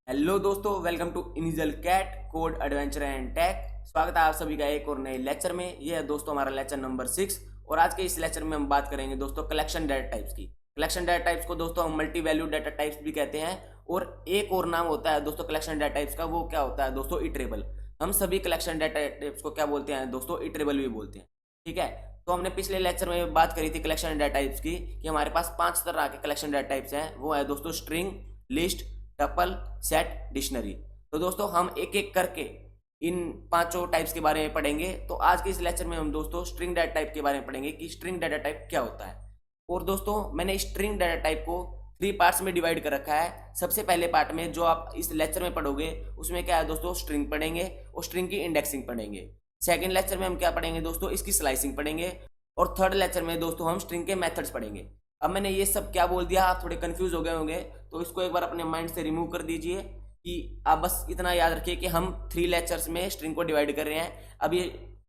Hello दोस्तों, welcome to initial cat code adventure and tech. स्वागत है आप सभी का एक और नए लेक्चर में। यह है दोस्तों हमारा लेक्चर नंबर 6 और आज के इस लेक्चर में हम बात करेंगे दोस्तों कलेक्शन डाटा टाइप्स की। कलेक्शन डाटा टाइप्स को दोस्तों हम मल्टी वैल्यू डाटा टाइप्स भी कहते हैं और एक और नाम होता है दोस्तों कलेक्शन डाटा टाइप्स का, वो क्या होता है दोस्तों इटरेबल। हम सभी कलेक्शन डाटा टाइप्स को क्या बोलते हैं दोस्तों, इटरेबल भी बोलते हैं। ठीक है, तो हमने पिछले लेक्चर में बात करी थी कलेक्शन डाटा टाइप्स की कि हमारे पास 5 तरह के कलेक्शन डाटा टाइप्स हैं। वो है दोस्तों string, list, tuple, set, dictionary. तो दोस्तों हम एक एक करके इन पांचों टाइप्स के बारे में पढ़ेंगे। तो आज के इस लेक्चर में हम दोस्तों स्ट्रिंग डाटा टाइप के बारे में पढ़ेंगे कि स्ट्रिंग डाटा टाइप क्या होता है। और दोस्तों मैंने स्ट्रिंग डाटा टाइप को 3 पार्ट्स में डिवाइड कर रखा है। सबसे पहले पार्ट में जो आप इस लेक्चर में पढ़ोगे उसमें क्या है दोस्तों, स्ट्रिंग पढ़ेंगे और स्ट्रिंग की इंडेक्सिंग पढ़ेंगे। सेकंड लेक्चर में हम क्या पढ़ेंगे दोस्तों, इसकी स्लाइसिंग पढ़ेंगे। और थर्ड लेक्चर में दोस्तों हम स्ट्रिंग के मेथड्स पढ़ेंगे। अब मैंने ये सब क्या बोल दिया, आप थोड़े कंफ्यूज हो गए होंगे, तो इसको एक बार अपने माइंड से रिमूव कर दीजिए कि आप बस इतना याद रखिए कि हम 3 लेक्चर्स में स्ट्रिंग को डिवाइड कर रहे हैं। अब ये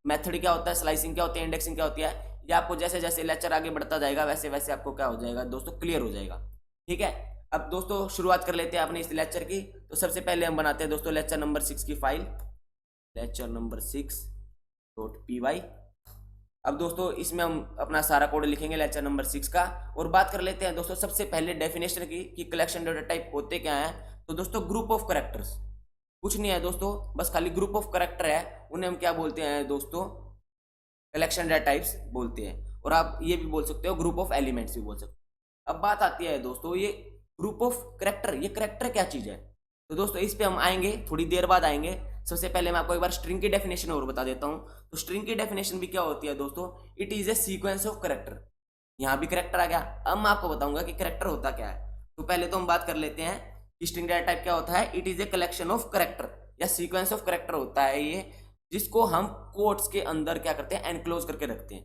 मेथड क्या होता है, स्लाइसिंग क्या होती है, इंडेक्सिंग क्या होती है, ये आपको जैसे जैसे लेक्चर आगे बढ़ता जाएगा वैसे वैसे आपको क्या हो जाएगा दोस्तों, क्लियर हो जाएगा। ठीक है, अब दोस्तों शुरुआत कर लेते हैं अपने इस लेक्चर की। तो सबसे पहले हम बनाते हैं दोस्तों लेक्चर नंबर 6 की फाइल, लेक्चर नंबर 6.py। अब दोस्तों इसमें हम अपना सारा कोड लिखेंगे लेक्चर नंबर 6 का। और बात कर लेते हैं दोस्तों सबसे पहले डेफिनेशन की कि कलेक्शन डाटा टाइप होते क्या हैं। तो दोस्तों ग्रुप ऑफ करेक्टर्स, कुछ नहीं है दोस्तों, बस खाली ग्रुप ऑफ करेक्टर है, उन्हें हम क्या बोलते हैं दोस्तों, कलेक्शन डाटा टाइप्स बोलते हैं। और आप ये भी बोल सकते हो ग्रुप ऑफ एलिमेंट्स भी बोल सकते हो। अब बात आती है दोस्तों ये ग्रुप ऑफ करेक्टर, ये करेक्टर क्या चीज़ है। तो दोस्तों इस पे हम आएंगे, थोड़ी देर बाद आएंगे। सबसे पहले मैं आपको एक बार स्ट्रिंग की डेफिनेशन और बता देता हूँ। तो स्ट्रिंग की डेफिनेशन भी क्या होती है दोस्तों, it is a sequence of character. यहाँ भी करेक्टर आ गया। अब मैं आपको बताऊंगा कि करेक्टर होता क्या है। तो पहले तो हम बात कर लेते हैं कि स्ट्रिंग डाटा टाइप क्या होता है। It is a collection of character या सीक्वेंस ऑफ करेक्टर होता है ये, जिसको हम कोट्स के अंदर क्या करते हैं, एनक्लोज करके रखते हैं।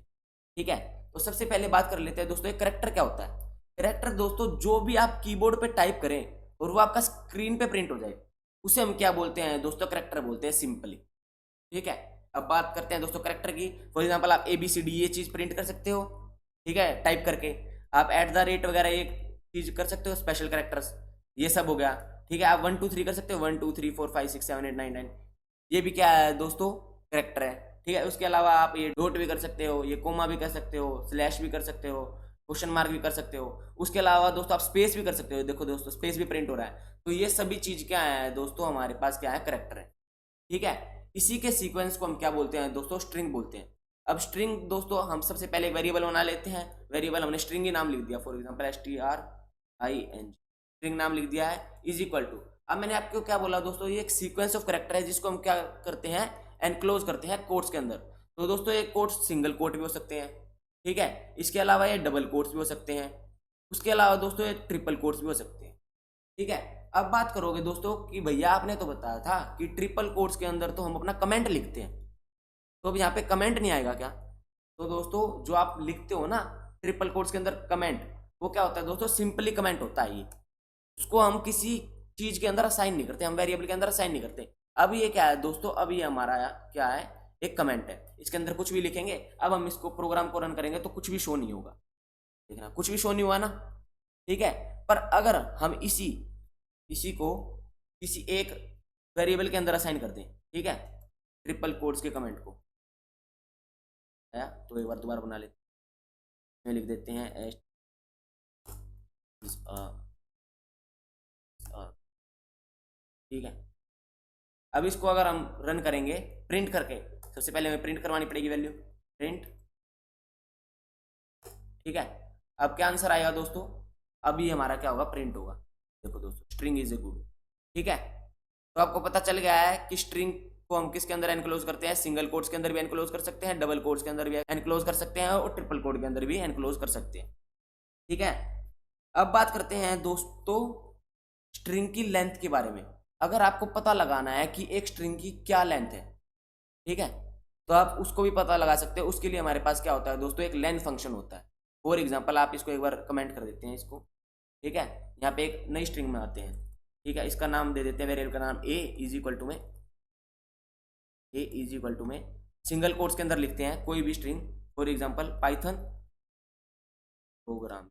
ठीक है, तो सबसे पहले बात कर लेते हैं दोस्तों करेक्टर क्या होता है। करेक्टर दोस्तों जो भी आप कीबोर्ड पे टाइप करें और वो आपका स्क्रीन पे प्रिंट हो जाए, उसे हम क्या बोलते हैं दोस्तों, करेक्टर बोलते हैं सिंपली। ठीक है, अब बात करते हैं दोस्तों करेक्टर की। फॉर एग्जांपल आप ABCD ये चीज़ प्रिंट कर सकते हो, ठीक है, टाइप करके। आप @ वगैरह ये चीज़ कर सकते हो, स्पेशल करेक्टर्स, ये सब हो गया। ठीक है, आप 1 2 3 कर सकते हो, 1 2 3 4 5 6 7 8 9 9, ये भी क्या है दोस्तों, करेक्टर है। ठीक है, उसके अलावा आप ये डॉट भी कर सकते हो, ये कोमा भी कर सकते हो, स्लैश भी कर सकते हो, क्वेश्चन मार्क भी कर सकते हो। उसके अलावा दोस्तों आप स्पेस भी कर सकते हो, देखो दोस्तों स्पेस भी प्रिंट हो रहा है। तो ये सभी चीज़ क्या है दोस्तों, हमारे पास क्या है, करेक्टर है। ठीक है, इसी के सीक्वेंस को हम क्या बोलते हैं दोस्तों, स्ट्रिंग बोलते हैं। अब स्ट्रिंग दोस्तों हम सबसे पहले वेरिएबल बना लेते हैं। वेरिएबल हमने स्ट्रिंग ही नाम लिख दिया, फॉर एग्जांपल STRING, स्ट्रिंग नाम लिख दिया है, इज इक्वल टू। अब मैंने आपको क्या बोला दोस्तों, ये एक सीक्वेंस ऑफ करेक्टर है जिसको हम क्या करते हैं, एनक्लोज करते हैं कोट्स के अंदर। तो दोस्तों ये कोट्स सिंगल कोट भी हो सकते हैं, ठीक है, इसके अलावा ये डबल कोट्स भी हो सकते हैं, उसके अलावा दोस्तों ये ट्रिपल कोट्स भी हो सकते हैं। ठीक है, अब बात करोगे दोस्तों कि भैया आपने तो बताया था कि ट्रिपल कोट्स के अंदर तो हम अपना कमेंट लिखते हैं, तो अब यहाँ पे कमेंट नहीं आएगा क्या। तो दोस्तों जो आप लिखते हो ना ट्रिपल कोट्स के अंदर कमेंट, वो क्या होता है दोस्तों, सिंपली कमेंट होता है ये। उसको हम किसी चीज के अंदर असाइन नहीं करते, हम वेरिएबल के अंदर असाइन नहीं करते। अब ये क्या है दोस्तों, अब ये हमारा क्या है, एक कमेंट है, इसके अंदर कुछ भी लिखेंगे। अब हम इसको प्रोग्राम को रन करेंगे तो कुछ भी शो नहीं होगा, देखना कुछ भी शो नहीं हुआ ना। ठीक है, पर अगर हम इसी इसी को किसी एक वेरिएबल के अंदर असाइन कर दें, ठीक है, ट्रिपल कोट्स के कमेंट को है, तो एक बार दोबारा बना लेते हैं, लिख देते हैं एस, ठीक है। अब इसको अगर हम रन करेंगे प्रिंट करके, सबसे पहले हमें प्रिंट करवानी पड़ेगी वैल्यू, प्रिंट। ठीक है, अब क्या आंसर आएगा दोस्तों, अब ये हमारा क्या होगा, प्रिंट होगा। देखो दोस्तों स्ट्रिंग इज ए गुड। ठीक है, तो आपको पता चल गया है कि स्ट्रिंग को हम किसके अंदर एनक्लोज करते हैं, सिंगल कोट्स के अंदर भी एनक्लोज कर सकते हैं, डबल कोट्स के अंदर भी एनक्लोज कर सकते हैं और ट्रिपल कोट के अंदर भी एनक्लोज कर सकते हैं। ठीक है, अब बात करते हैं दोस्तों स्ट्रिंग की लेंथ के बारे में। अगर आपको पता लगाना है कि एक स्ट्रिंग की क्या लेंथ है, ठीक है, तो आप उसको भी पता लगा सकते हो। उसके लिए हमारे पास क्या होता है दोस्तों, एक लेंथ फंक्शन होता है। फॉर एग्जाम्पल आप इसको एक बार कमेंट कर देते हैं इसको, ठीक है, यहाँ पे एक नई स्ट्रिंग में आते हैं। ठीक है, इसका नाम दे देते हैं, वेरिएबल का नाम ए इज इक्वल टू में सिंगल कोट्स के अंदर लिखते हैं कोई भी string, for example Python programme.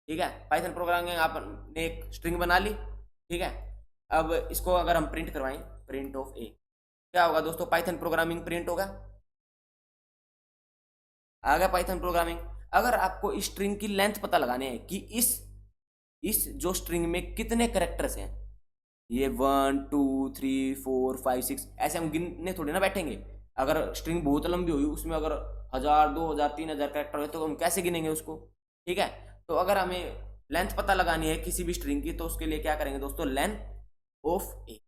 ठीक है, पाइथन प्रोग्राम में आपने एक स्ट्रिंग बना ली। ठीक है। अब इसको अगर हम प्रिंट करवाएं, प्रिंट ऑफ ए, क्या होगा दोस्तों, पाइथन प्रोग्रामिंग प्रिंट होगा, आ गया पाइथन प्रोग्रामिंग। अगर आपको इस स्ट्रिंग की लेंथ पता लगाने हैं कि इस जो स्ट्रिंग में कितने करेक्टर्स हैं, ये 1 2 3 4 5 6, ऐसे हम गिनने थोड़ी ना बैठेंगे। अगर स्ट्रिंग बहुत लंबी हुई, उसमें अगर 1000 2000 3000 करेक्टर हुए तो हम कैसे गिनेंगे उसको, ठीक है। तो अगर हमें लेंथ पता लगानी है किसी भी स्ट्रिंग की, तो उसके लिए क्या करेंगे दोस्तों, लेंथ ऑफ ए,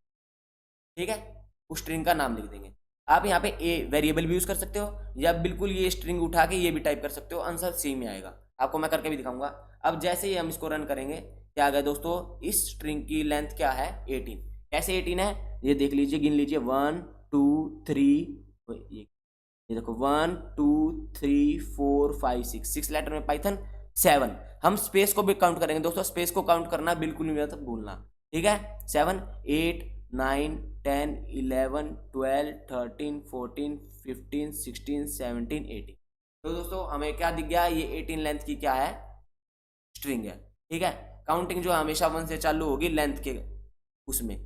ठीक है, उस स्ट्रिंग का नाम लिख देंगे। आप यहाँ पे ए वेरिएबल भी यूज कर सकते हो, या बिल्कुल ये स्ट्रिंग उठा के ये भी टाइप कर सकते हो, आंसर सेम ही आएगा। आपको मैं करके भी दिखाऊंगा। अब जैसे ही हम इसको रन करेंगे, क्या आ गया दोस्तों, इस स्ट्रिंग की लेंथ क्या है, 18। कैसे 18 है, ये देख लीजिए, गिन लीजिए, 1 2 3, ये देखो 1 2 3 4 5 6, 6 लेटर में पाइथन 7। हम स्पेस को भी काउंट करेंगे दोस्तों, स्पेस को काउंट करना बिल्कुल नहीं मत भूलना, ठीक है। 7 8 9 10 11 12 13 14 15 16 17 18। तो दोस्तों हमें क्या दिख गया, ये 18 लेंथ की क्या है, स्ट्रिंग है, ठीक है। काउंटिंग जो हमेशा 1 से चालू होगी लेंथ के उसमें,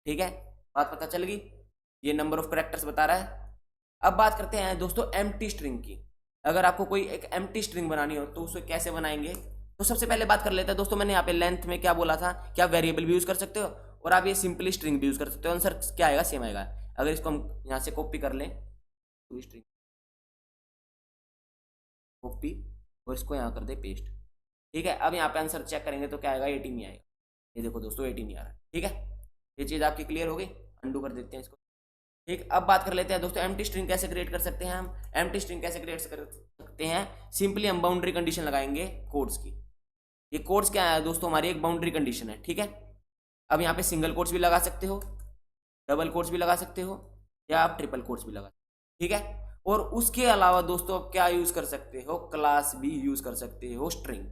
ठीक है, बात पता चल गई। ये नंबर ऑफ करेक्टर्स बता रहा है। अब बात करते हैं दोस्तों एम्प्टी स्ट्रिंग की। अगर आपको कोई एक एम्प्टी स्ट्रिंग बनानी हो तो उसे कैसे बनाएंगे, तो सबसे पहले बात कर लेते हैं दोस्तों। मैंने यहाँ पे लेंथ में क्या बोला था, क्या वेरिएबल भी यूज कर सकते हो, और आप ये सिंपली स्ट्रिंग भी यूज कर सकते हो, आंसर क्या आएगा, सेम आएगा। अगर इसको हम यहाँ से कॉपी कर लें, तो स्ट्रिंग कॉपी, और इसको यहाँ कर दे पेस्ट, ठीक है। अब यहाँ पे आंसर चेक करेंगे तो क्या आएगा, 18 ही आएगा। ये देखो दोस्तों 18 ही आ रहा है, ठीक है। ये चीज़ आपकी क्लियर हो गई, अंडू कर देते हैं इसको, ठीक। अब बात कर लेते हैं दोस्तों एम्प्टी स्ट्रिंग कैसे क्रिएट कर सकते हैं हम। एम्प्टी स्ट्रिंग कैसे क्रिएट कर सकते हैं, सिंपली हम बाउंड्री कंडीशन लगाएंगे कोड्स की। ये कोड्स क्या है दोस्तों, हमारी एक बाउंड्री कंडीशन है, ठीक है। अब यहाँ पे सिंगल कोट्स भी लगा सकते हो, डबल कोट्स भी लगा सकते हो, या आप ट्रिपल कोट्स भी लगा सकते हो, ठीक है। और उसके अलावा दोस्तों आप क्या यूज कर सकते हो, क्लास भी यूज कर सकते हो स्ट्रिंग।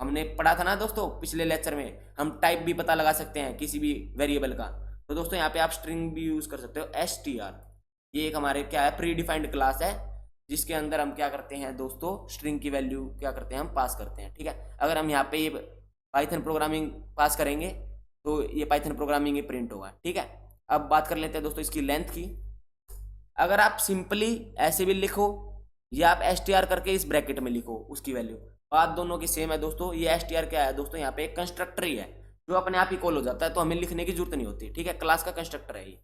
हमने पढ़ा था ना दोस्तों पिछले लेक्चर में, हम टाइप भी पता लगा सकते हैं किसी भी वेरिएबल का। तो दोस्तों यहाँ पे आप स्ट्रिंग भी यूज कर सकते हो, str। ये एक हमारे क्या है, प्री डिफाइंड क्लास है, जिसके अंदर हम क्या करते हैं दोस्तों, स्ट्रिंग की वैल्यू क्या करते हैं, हम पास करते हैं, ठीक है। अगर हम यहाँ पे ये पाइथन प्रोग्रामिंग पास करेंगे तो ये पाइथन प्रोग्रामिंग ही प्रिंट होगा, ठीक है। अब बात कर लेते हैं दोस्तों इसकी लेंथ की। अगर आप सिंपली ऐसे भी लिखो, या आप str करके इस ब्रैकेट में लिखो उसकी वैल्यू, बात दोनों की सेम है दोस्तों। ये str क्या है दोस्तों, यहाँ पे एक कंस्ट्रक्टर ही है जो अपने आप ही कॉल हो जाता है, तो हमें लिखने की जरूरत नहीं होती, ठीक है, क्लास का कंस्ट्रक्टर है ये।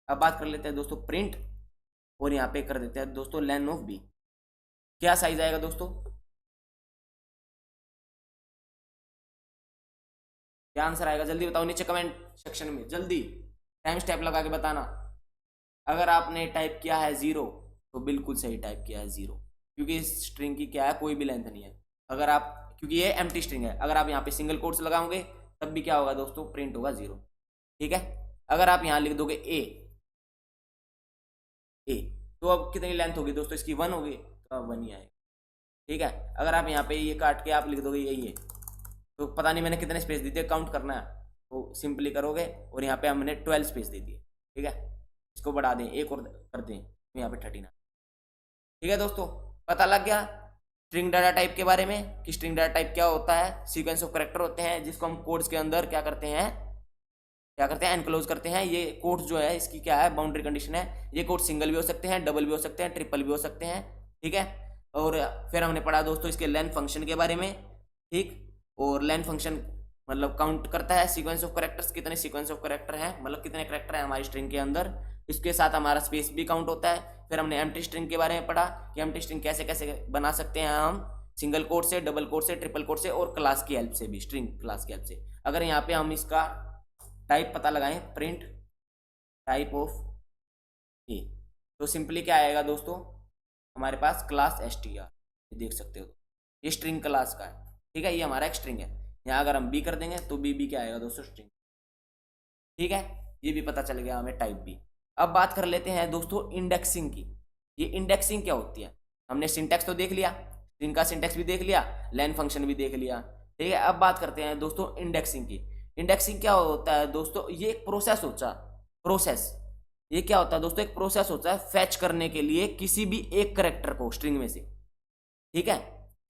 अब बात कर लेते हैं दोस्तों प्रिंट, और यहाँ पे कर देते हैं दोस्तों लेन ऑफ बी। क्या साइज आएगा दोस्तों, क्या आंसर आएगा, जल्दी बताओ नीचे कमेंट सेक्शन में, जल्दी टाइम स्टेप लगा के बताना। अगर आपने टाइप किया है 0, तो बिल्कुल सही टाइप किया है 0, क्योंकि इस स्ट्रिंग की क्या है, कोई भी लेंथ नहीं है। अगर आप, क्योंकि ये एम्प्टी स्ट्रिंग है, अगर आप यहाँ पे सिंगल कोट्स लगाओगे तब भी क्या होगा दोस्तों, प्रिंट होगा 0, ठीक है। अगर आप यहाँ लिख दोगे ए, तो अब कितनी लेंथ होगी दोस्तों इसकी, 1 होगी, तो अब 1 ही आएगा, ठीक है। अगर आप यहाँ पे ये काट के आप लिख दोगे ये, तो पता नहीं मैंने कितने स्पेस दी थी, काउंट करना है, तो सिंपली करोगे, और यहाँ पे हमने 12 स्पेस दे दिए, ठीक है। इसको बढ़ा दें, एक और कर दें, तो यहाँ पे 13, ठीक है दोस्तों। पता लग गया स्ट्रिंग डाटा टाइप के बारे में, कि स्ट्रिंग डाटा टाइप क्या होता है। सीक्वेंस ऑफ कैरेक्टर होते हैं जिसको हम कोड्स के अंदर क्या करते हैं, एनक्लोज करते हैं। ये कोड्स जो है इसकी क्या है, बाउंड्री कंडीशन है। ये कोड सिंगल भी हो सकते हैं, डबल भी हो सकते हैं, ट्रिपल भी हो सकते हैं, ठीक है। और फिर हमने पढ़ा दोस्तों इसके लेन फंक्शन के बारे में, ठीक। और लेन फंक्शन मतलब काउंट करता है सीक्वेंस ऑफ कैरेक्टर्स, कितने सीक्वेंस ऑफ कैरेक्टर हैं, मतलब कितने कैरेक्टर हैं हमारी स्ट्रिंग के अंदर। इसके साथ हमारा स्पेस भी काउंट होता है। फिर हमने एम्प्टी स्ट्रिंग के बारे में पढ़ा कि एम्प्टी स्ट्रिंग कैसे कैसे बना सकते हैं हम, सिंगल कोट से, डबल कोट से, ट्रिपल कोट से, और क्लास की हेल्प से भी, स्ट्रिंग क्लास की हेल्प से। अगर यहाँ पे हम इसका टाइप पता लगाएं, प्रिंट टाइप ऑफ ए, तो सिंपली क्या आएगा दोस्तों, हमारे पास क्लास str, देख सकते हो ये स्ट्रिंग क्लास का है, ठीक है। ये हमारा एक स्ट्रिंग है। यहाँ अगर हम बी कर देंगे तो बी क्या आएगा दोस्तों, स्ट्रिंग, ठीक है। ये भी पता चल गया हमें टाइप भी। अब बात कर लेते हैं दोस्तों इंडेक्सिंग की। ये इंडेक्सिंग क्या होती है, हमने सिंटैक्स तो देख लिया, स्ट्रिंग का सिंटैक्स भी देख लिया, लेन फंक्शन भी देख लिया, ठीक है। अब बात करते हैं दोस्तों इंडेक्सिंग की। इंडेक्सिंग क्या होता है दोस्तों, ये एक प्रोसेस होता है, ये क्या होता है दोस्तों, एक प्रोसेस होता है फैच करने के लिए किसी भी एक करेक्टर को स्ट्रिंग में से, ठीक है।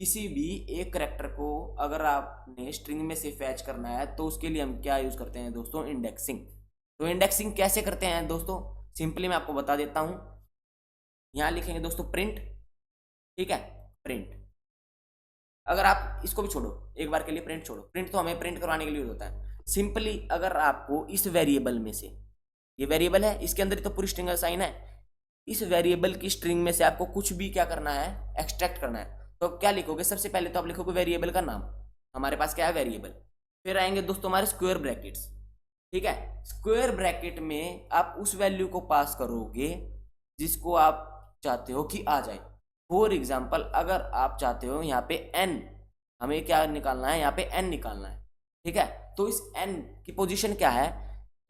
किसी भी एक करैक्टर को अगर आपने स्ट्रिंग में से फैच करना है तो उसके लिए हम क्या यूज करते हैं दोस्तों, इंडेक्सिंग। तो इंडेक्सिंग कैसे करते हैं दोस्तों, सिंपली मैं आपको बता देता हूं। यहां लिखेंगे दोस्तों प्रिंट, ठीक है, प्रिंट। अगर आप इसको भी छोड़ो, एक बार के लिए प्रिंट छोड़ो, प्रिंट तो हमें प्रिंट करवाने के लिए यूज होता है। सिंपली अगर आपको इस वेरिएबल में से, ये वेरिएबल है, इसके अंदर ही तो पूरी स्ट्रिंग असाइन है, इस वेरिएबल की स्ट्रिंग में से आपको कुछ भी क्या करना है, एक्सट्रैक्ट करना है। तो क्या लिखोगे, सबसे पहले तो आप लिखोगे वेरिएबल का नाम, हमारे पास क्या है वेरिएबल। फिर आएंगे दोस्तों हमारे स्क्वायर ब्रैकेट्स, ठीक है। स्क्वायर ब्रैकेट में आप उस वैल्यू को पास करोगे जिसको आप चाहते हो कि आ जाए। फॉर एग्जाम्पल अगर आप चाहते हो यहाँ पे n, हमें क्या निकालना है, यहाँ पे n निकालना है, ठीक है। तो इस n की पोजीशन क्या है,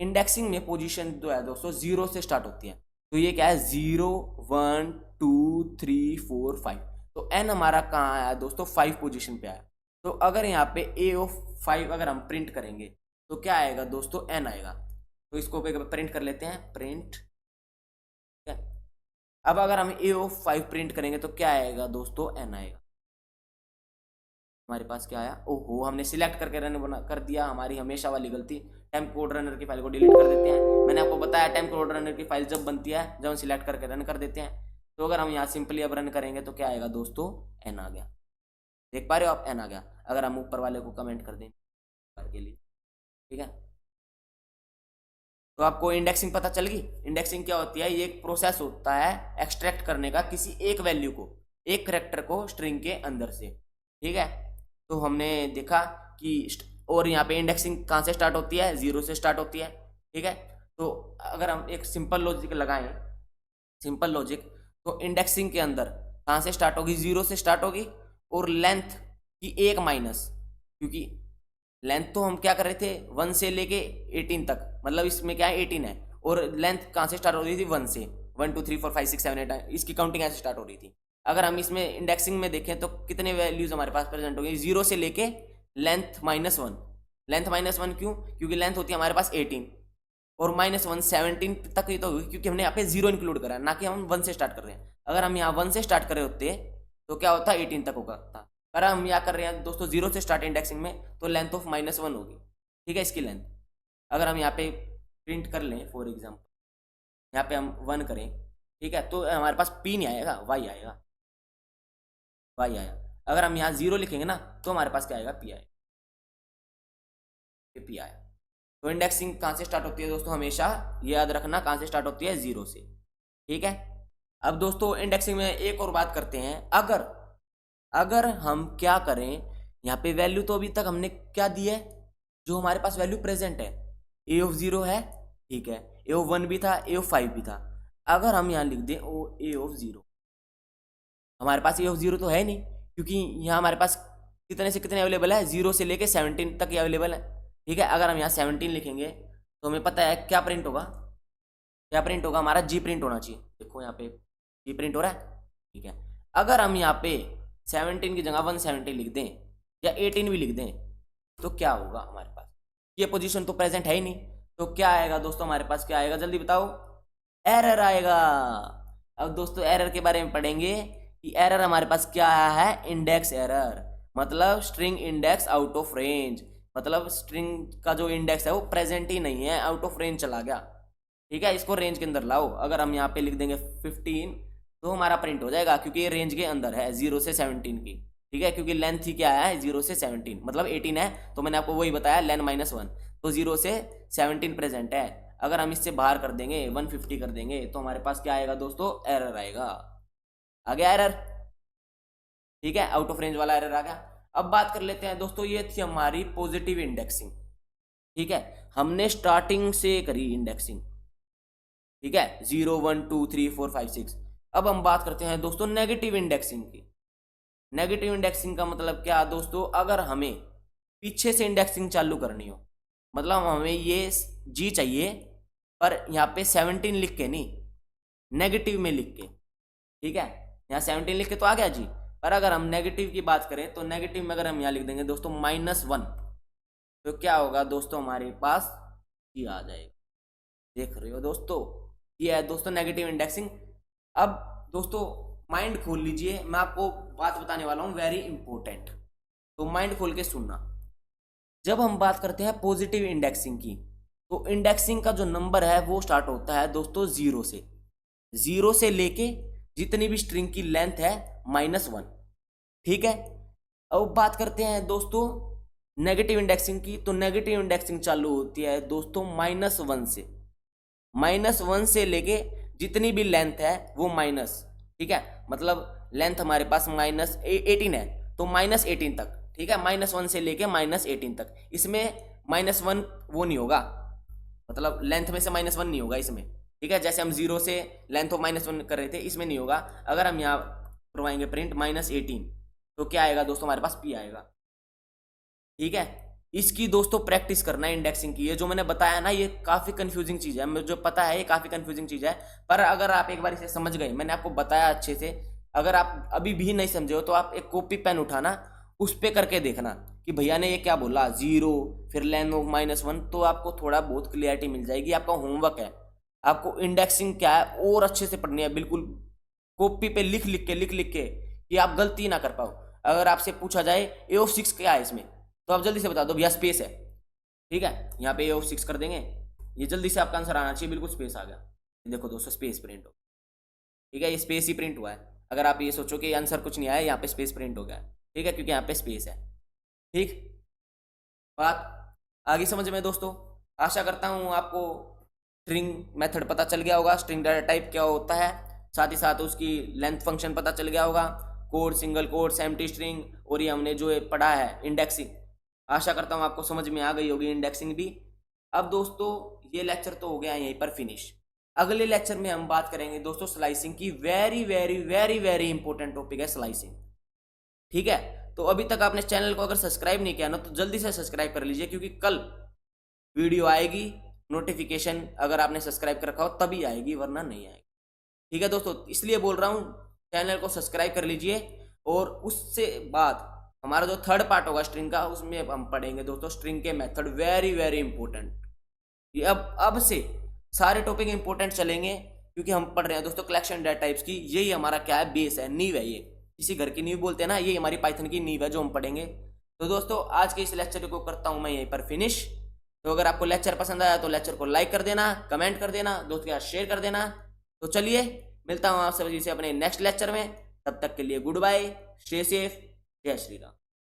इंडेक्सिंग में पोजीशन जो है दोस्तों 0 से स्टार्ट होती है। तो ये क्या है, 0 1 2 3 4 5। तो n हमारा कहाँ आया दोस्तों, 5 पोजीशन पे आया। तो अगर यहाँ पे a ऑफ 5 अगर हम प्रिंट करेंगे तो क्या आएगा दोस्तों, n आएगा। तो इसको प्रिंट कर लेते हैं, प्रिंट। अब अगर हम a ऑफ 5 प्रिंट करेंगे तो क्या आएगा दोस्तों, n आएगा। हमारे पास क्या आया, ओहो हमने सिलेक्ट करके रन बना कर दिया, हमारी हमेशा वाली गलती। टेम्प कोड रनर की फाइल को डिलीट कर देते हैं। मैंने आपको बताया टेम्प कोड रनर की फाइल जब बनती है जब हम सिलेक्ट करके रन कर देते हैं। तो अगर हम यहाँ सिंपली अब रन करेंगे तो क्या आएगा दोस्तों, n आ गया। देख पा रहे हो आप, n आ गया। अगर हम ऊपर वाले को कमेंट कर दें के लिए, ठीक है। तो आपको इंडेक्सिंग पता चल गई। इंडेक्सिंग क्या होती है, ये एक प्रोसेस होता है एक्सट्रैक्ट करने का किसी एक वैल्यू को, एक करैक्टर को स्ट्रिंग के अंदर से, ठीक है। तो हमने देखा कि और यहाँ पे इंडेक्सिंग कहाँ से स्टार्ट होती है, 0 से स्टार्ट होती है, ठीक है। तो अगर हम एक सिंपल लॉजिक लगाएं, सिंपल लॉजिक, तो इंडेक्सिंग के अंदर कहाँ से स्टार्ट होगी, 0 से स्टार्ट होगी, और लेंथ की एक माइनस, क्योंकि लेंथ तो हम क्या कर रहे थे 1 से लेके 18 तक, मतलब इसमें क्या है 18 है, और लेंथ कहाँ से स्टार्ट हो रही थी 1 से, 1 2 3 4 5 6 7 8, इसकी काउंटिंग ऐसे स्टार्ट हो रही थी। अगर हम इसमें इंडेक्सिंग में देखें तो कितने वैल्यूज हमारे पास प्रेजेंट होगी, 0 से लेके लेंथ -1। लेंथ -1 क्यों, क्योंकि लेंथ होती है हमारे पास 18 और -1 17 तक ही तो होगी, क्योंकि हमने यहाँ पे 0 इंक्लूड करा है, ना कि हम 1 से स्टार्ट कर रहे हैं। अगर हम यहाँ 1 से स्टार्ट कर रहे होते तो क्या होता, 18 तक होगा था। अगर हम यहाँ कर रहे हैं दोस्तों 0 से स्टार्ट इंडेक्सिंग में, तो लेंथ ऑफ -1 होगी, ठीक है, इसकी लेंथ। अगर हम यहाँ पे प्रिंट कर लें फॉर एग्जाम्पल, यहाँ पे हम 1 करें, ठीक है, तो हमारे पास p नहीं आएगा, y आएगा, y आया। अगर हम यहाँ 0 लिखेंगे ना तो हमारे पास क्या आएगा, p आएगा, p आया। तो इंडेक्सिंग कहाँ से स्टार्ट होती है दोस्तों, हमेशा ये याद रखना, कहाँ से स्टार्ट होती है, 0 से, ठीक है। अब दोस्तों इंडेक्सिंग में एक और बात करते हैं, अगर हम क्या करें, यहाँ पे वैल्यू तो अभी तक हमने क्या दी है, जो हमारे पास वैल्यू प्रेजेंट है, a ऑफ 0 है, ठीक है, a ऑफ 1 भी था, a ऑफ 5 भी था। अगर हम यहाँ लिख दें a ऑफ 0, हमारे पास a ऑफ 0 तो है नहीं, क्योंकि यहाँ हमारे पास कितने से कितने अवेलेबल है, 0 से लेके 17 तक ये अवेलेबल है, ठीक है। अगर हम यहाँ 17 लिखेंगे तो हमें पता है क्या प्रिंट होगा, क्या प्रिंट होगा, हमारा जी प्रिंट होना चाहिए। देखो यहाँ पे जी प्रिंट हो रहा है, ठीक है। अगर हम यहाँ पे 17 की जगह 170 लिख दें या 18 भी लिख दें तो क्या होगा, हमारे पास ये पोजीशन तो प्रेजेंट है ही नहीं। तो क्या आएगा दोस्तों, हमारे पास क्या आएगा, जल्दी बताओ, एरर आएगा। अब दोस्तों एरर के बारे में पढ़ेंगे कि एरर हमारे पास क्या है, इंडेक्स एरर, मतलब string index out of range, मतलब स्ट्रिंग का जो इंडेक्स है वो प्रेजेंट ही नहीं है, आउट ऑफ रेंज चला गया, ठीक है। इसको रेंज के अंदर लाओ। अगर हम यहाँ पे लिख देंगे 15 तो हमारा प्रिंट हो जाएगा, क्योंकि ये रेंज के अंदर है 0 से 17 की, ठीक है, क्योंकि लेंथ ही क्या है 0 से 17, मतलब 18 है। तो मैंने आपको वही बताया लेंथ -1, तो 0 से 17 प्रेजेंट है। अगर हम इससे बाहर कर देंगे 150 कर देंगे तो हमारे पास क्या आएगा दोस्तों, एरर आएगा। आ गया एरर, ठीक है, आउट ऑफ रेंज वाला एरर आ गया। अब बात कर लेते हैं दोस्तों, ये थी हमारी पॉजिटिव इंडेक्सिंग, ठीक है, हमने स्टार्टिंग से करी इंडेक्सिंग, ठीक है, 0 1 2 3 4 5 6। अब हम बात करते हैं दोस्तों नेगेटिव इंडेक्सिंग की। नेगेटिव इंडेक्सिंग का मतलब क्या दोस्तों, अगर हमें पीछे से इंडेक्सिंग चालू करनी हो, मतलब हमें ये जी चाहिए पर यहाँ पे 17 लिख के नहीं, नेगेटिव में लिख के, ठीक है, यहाँ 17 लिख के तो आ गया जी, पर अगर हम नेगेटिव की बात करें तो नेगेटिव में अगर हम यहाँ लिख देंगे दोस्तों -1 तो क्या होगा दोस्तों, हमारे पास ये आ जाएगा। देख रहे हो दोस्तों, ये है दोस्तों नेगेटिव इंडेक्सिंग। अब दोस्तों माइंड खोल लीजिए, मैं आपको बात बताने वाला हूँ वेरी इंपॉर्टेंट, तो माइंड खोल के सुनना। जब हम बात करते हैं पॉजिटिव इंडेक्सिंग की, तो इंडेक्सिंग का जो नंबर है वो स्टार्ट होता है दोस्तों जीरो से लेके जितनी भी स्ट्रिंग की लेंथ है -1, ठीक है। अब बात करते हैं दोस्तों नेगेटिव इंडेक्सिंग की, तो नेगेटिव इंडेक्सिंग चालू होती है दोस्तों -1 से, -1 से लेके जितनी भी लेंथ है वो माइनस, ठीक है, मतलब लेंथ हमारे पास -18 है तो -18 तक, ठीक है, -1 से लेके -18 तक। इसमें -1 वो नहीं होगा, मतलब लेंथ में से -1 नहीं होगा इसमें, ठीक है। जैसे हम 0 से लेंथ ऑफ -1 कर रहे थे, इसमें नहीं होगा। अगर हम यहाँ करवाएंगे प्रिंट -18 तो क्या आएगा दोस्तों, हमारे पास P आएगा, ठीक है। इसकी दोस्तों प्रैक्टिस करना है इंडेक्सिंग की। ये जो मैंने बताया ना, ये काफ़ी कंफ्यूजिंग चीज़ है, मुझे पता है ये काफ़ी कंफ्यूजिंग चीज़ है, पर अगर आप एक बार इसे समझ गए, मैंने आपको बताया अच्छे से, अगर आप अभी भी नहीं समझे हो तो आप एक कॉपी पेन उठाना, उस पर करके देखना कि भैया ने ये क्या बोला, 0 फिर लेंथ ऑफ -1, तो आपको थोड़ा बहुत क्लियरिटी मिल जाएगी। आपका होमवर्क है, आपको इंडेक्सिंग क्या है और अच्छे से पढ़नी है, बिल्कुल कॉपी पे लिख लिख के कि आप गलती ना कर पाओ। अगर आपसे पूछा जाए A6 क्या है इसमें, तो आप जल्दी से बता दो भैया स्पेस है, ठीक है, यहाँ पे A6 कर देंगे, ये जल्दी से आपका आंसर आना चाहिए, बिल्कुल स्पेस आ गया। देखो दोस्तों स्पेस प्रिंट हो, ठीक है, ये स्पेस ही प्रिंट हुआ है। अगर आप ये सोचो कि आंसर कुछ नहीं आया, यहाँ पे स्पेस प्रिंट हो गया, ठीक है, क्योंकि यहाँ पे स्पेस है, ठीक। बात आगे समझ में दोस्तों, आशा करता हूँ आपको स्ट्रिंग मेथड पता चल गया होगा, स्ट्रिंग डाटा टाइप क्या होता है, साथ ही साथ उसकी लेंथ फंक्शन पता चल गया होगा, code, single code, empty string, और ये हमने जो पढ़ा है इंडेक्सिंग, आशा करता हूँ आपको समझ में आ गई होगी इंडेक्सिंग भी। अब दोस्तों ये लेक्चर तो हो गया यहीं पर फिनिश। अगले लेक्चर में हम बात करेंगे दोस्तों स्लाइसिंग की, very very very very important topic है स्लाइसिंग, ठीक है। तो अभी तक आपने चैनल को अगर सब्सक्राइब नहीं किया ना, तो जल्दी से सब्सक्राइब कर लीजिए, क्योंकि कल वीडियो आएगी, नोटिफिकेशन अगर आपने सब्सक्राइब कर रखा हो तभी आएगी, वरना नहीं आएगी, ठीक है दोस्तों। इसलिए बोल रहा हूँ चैनल को सब्सक्राइब कर लीजिए, और उससे बाद हमारा जो थर्ड पार्ट होगा स्ट्रिंग का, उसमें हम पढ़ेंगे दोस्तों स्ट्रिंग के मेथड, वेरी वेरी इंपॉर्टेंट। ये अब से सारे टॉपिक इंपॉर्टेंट चलेंगे, क्योंकि हम पढ़ रहे हैं दोस्तों कलेक्शन डेटा टाइप्स की, यही हमारा क्या है, बेस है, नींव है, ये किसी घर की नींव बोलते हैं ना, ये हमारी पाइथन की नींव है जो हम पढ़ेंगे। तो दोस्तों आज के इस लेक्चर को करता हूँ मैं यहीं पर फिनिश। तो अगर आपको लेक्चर पसंद आया तो लेक्चर को लाइक कर देना, कमेंट कर देना, दोस्तों के साथ शेयर कर देना। तो चलिए मिलता हूँ आप सभी से अपने नेक्स्ट लेक्चर में, तब तक के लिए गुड बाय, स्टे सेफ, जय श्री राम।